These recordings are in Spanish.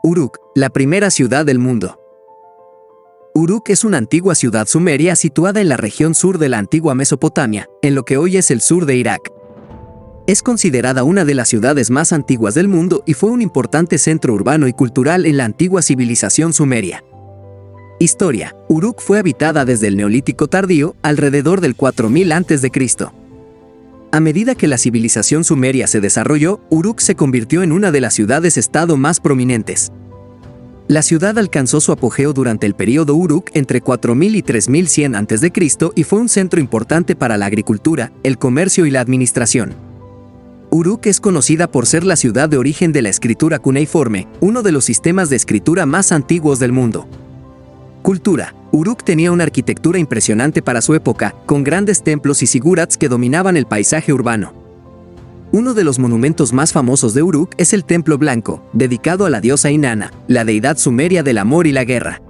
Uruk, la primera ciudad del mundo. Uruk es una antigua ciudad sumeria situada en la región sur de la antigua Mesopotamia, en lo que hoy es el sur de Irak. Es considerada una de las ciudades más antiguas del mundo y fue un importante centro urbano y cultural en la antigua civilización sumeria. Historia: Uruk fue habitada desde el Neolítico tardío, alrededor del 4000 a.C. A medida que la civilización sumeria se desarrolló, Uruk se convirtió en una de las ciudades-estado más prominentes. La ciudad alcanzó su apogeo durante el período Uruk entre 4000 y 3100 a.C. y fue un centro importante para la agricultura, el comercio y la administración. Uruk es conocida por ser la ciudad de origen de la escritura cuneiforme, uno de los sistemas de escritura más antiguos del mundo. Cultura: Uruk tenía una arquitectura impresionante para su época, con grandes templos y zigurats que dominaban el paisaje urbano. Uno de los monumentos más famosos de Uruk es el Templo Blanco, dedicado a la diosa Inanna, la deidad sumeria del amor y la guerra.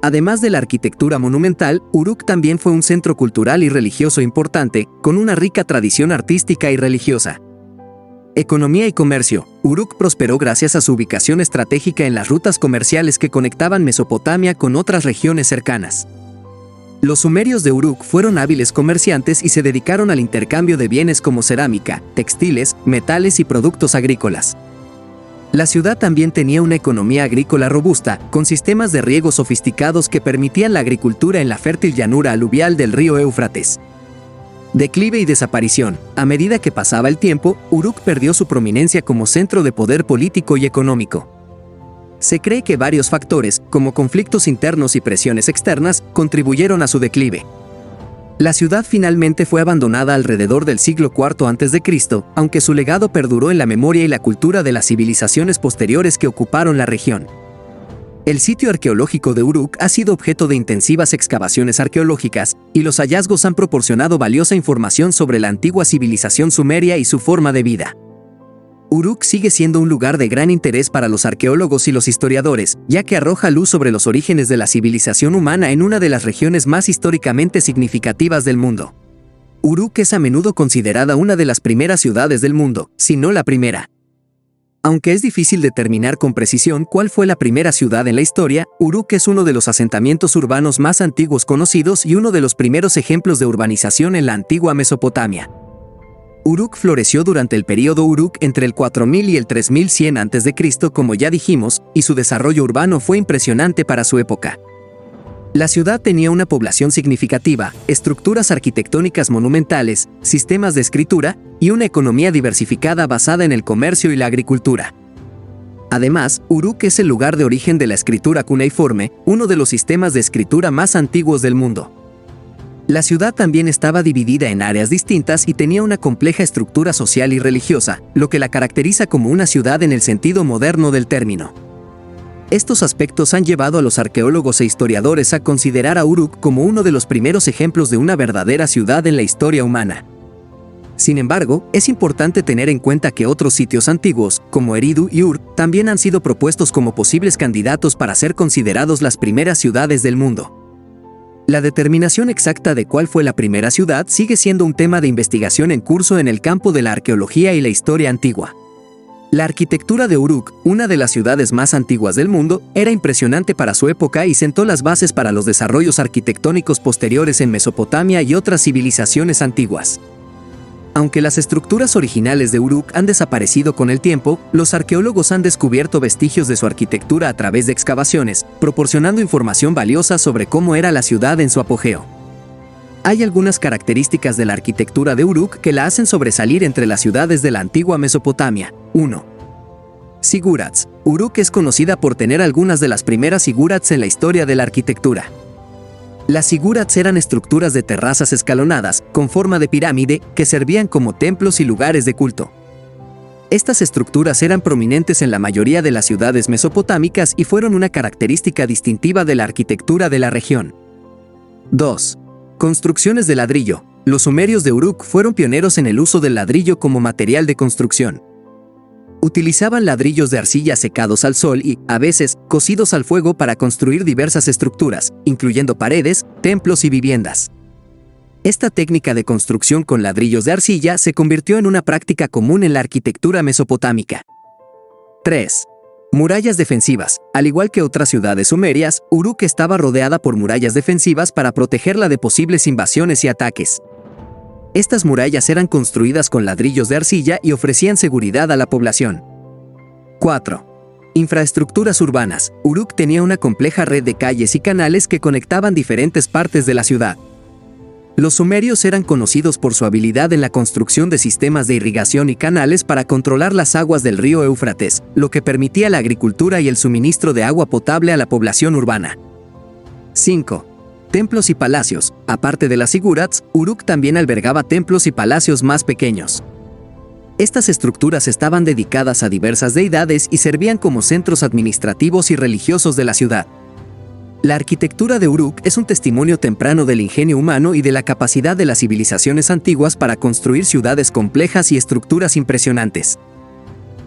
Además de la arquitectura monumental, Uruk también fue un centro cultural y religioso importante, con una rica tradición artística y religiosa. Economía y comercio: Uruk prosperó gracias a su ubicación estratégica en las rutas comerciales que conectaban Mesopotamia con otras regiones cercanas. Los sumerios de Uruk fueron hábiles comerciantes y se dedicaron al intercambio de bienes como cerámica, textiles, metales y productos agrícolas. La ciudad también tenía una economía agrícola robusta, con sistemas de riego sofisticados que permitían la agricultura en la fértil llanura aluvial del río Éufrates. Declive y desaparición: a medida que pasaba el tiempo, Uruk perdió su prominencia como centro de poder político y económico. Se cree que varios factores, como conflictos internos y presiones externas, contribuyeron a su declive. La ciudad finalmente fue abandonada alrededor del siglo IV a.C., aunque su legado perduró en la memoria y la cultura de las civilizaciones posteriores que ocuparon la región. El sitio arqueológico de Uruk ha sido objeto de intensivas excavaciones arqueológicas, y los hallazgos han proporcionado valiosa información sobre la antigua civilización sumeria y su forma de vida. Uruk sigue siendo un lugar de gran interés para los arqueólogos y los historiadores, ya que arroja luz sobre los orígenes de la civilización humana en una de las regiones más históricamente significativas del mundo. Uruk es a menudo considerada una de las primeras ciudades del mundo, si no la primera. Aunque es difícil determinar con precisión cuál fue la primera ciudad en la historia, Uruk es uno de los asentamientos urbanos más antiguos conocidos y uno de los primeros ejemplos de urbanización en la antigua Mesopotamia. Uruk floreció durante el período Uruk entre el 4000 y el 3100 a.C., como ya dijimos, y su desarrollo urbano fue impresionante para su época. La ciudad tenía una población significativa, estructuras arquitectónicas monumentales, sistemas de escritura y una economía diversificada basada en el comercio y la agricultura. Además, Uruk es el lugar de origen de la escritura cuneiforme, uno de los sistemas de escritura más antiguos del mundo. La ciudad también estaba dividida en áreas distintas y tenía una compleja estructura social y religiosa, lo que la caracteriza como una ciudad en el sentido moderno del término. Estos aspectos han llevado a los arqueólogos e historiadores a considerar a Uruk como uno de los primeros ejemplos de una verdadera ciudad en la historia humana. Sin embargo, es importante tener en cuenta que otros sitios antiguos, como Eridu y Ur, también han sido propuestos como posibles candidatos para ser considerados las primeras ciudades del mundo. La determinación exacta de cuál fue la primera ciudad sigue siendo un tema de investigación en curso en el campo de la arqueología y la historia antigua. La arquitectura de Uruk, una de las ciudades más antiguas del mundo, era impresionante para su época y sentó las bases para los desarrollos arquitectónicos posteriores en Mesopotamia y otras civilizaciones antiguas. Aunque las estructuras originales de Uruk han desaparecido con el tiempo, los arqueólogos han descubierto vestigios de su arquitectura a través de excavaciones, proporcionando información valiosa sobre cómo era la ciudad en su apogeo. Hay algunas características de la arquitectura de Uruk que la hacen sobresalir entre las ciudades de la antigua Mesopotamia. 1. Zigurats. Uruk es conocida por tener algunas de las primeras zigurats en la historia de la arquitectura. Las zigurats eran estructuras de terrazas escalonadas, con forma de pirámide, que servían como templos y lugares de culto. Estas estructuras eran prominentes en la mayoría de las ciudades mesopotámicas y fueron una característica distintiva de la arquitectura de la región. 2. Construcciones de ladrillo. Los sumerios de Uruk fueron pioneros en el uso del ladrillo como material de construcción. Utilizaban ladrillos de arcilla secados al sol y, a veces, cocidos al fuego para construir diversas estructuras, incluyendo paredes, templos y viviendas. Esta técnica de construcción con ladrillos de arcilla se convirtió en una práctica común en la arquitectura mesopotámica. 3. Murallas defensivas. Al igual que otras ciudades sumerias, Uruk estaba rodeada por murallas defensivas para protegerla de posibles invasiones y ataques. Estas murallas eran construidas con ladrillos de arcilla y ofrecían seguridad a la población. 4. Infraestructuras urbanas. Uruk tenía una compleja red de calles y canales que conectaban diferentes partes de la ciudad. Los sumerios eran conocidos por su habilidad en la construcción de sistemas de irrigación y canales para controlar las aguas del río Éufrates, lo que permitía la agricultura y el suministro de agua potable a la población urbana. 5. Templos y palacios. Aparte de las zigurats, Uruk también albergaba templos y palacios más pequeños. Estas estructuras estaban dedicadas a diversas deidades y servían como centros administrativos y religiosos de la ciudad. La arquitectura de Uruk es un testimonio temprano del ingenio humano y de la capacidad de las civilizaciones antiguas para construir ciudades complejas y estructuras impresionantes.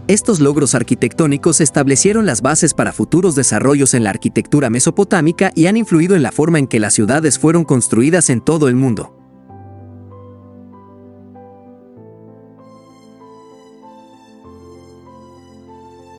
Estos logros arquitectónicos establecieron las bases para futuros desarrollos en la arquitectura mesopotámica y han influido en la forma en que las ciudades fueron construidas en todo el mundo.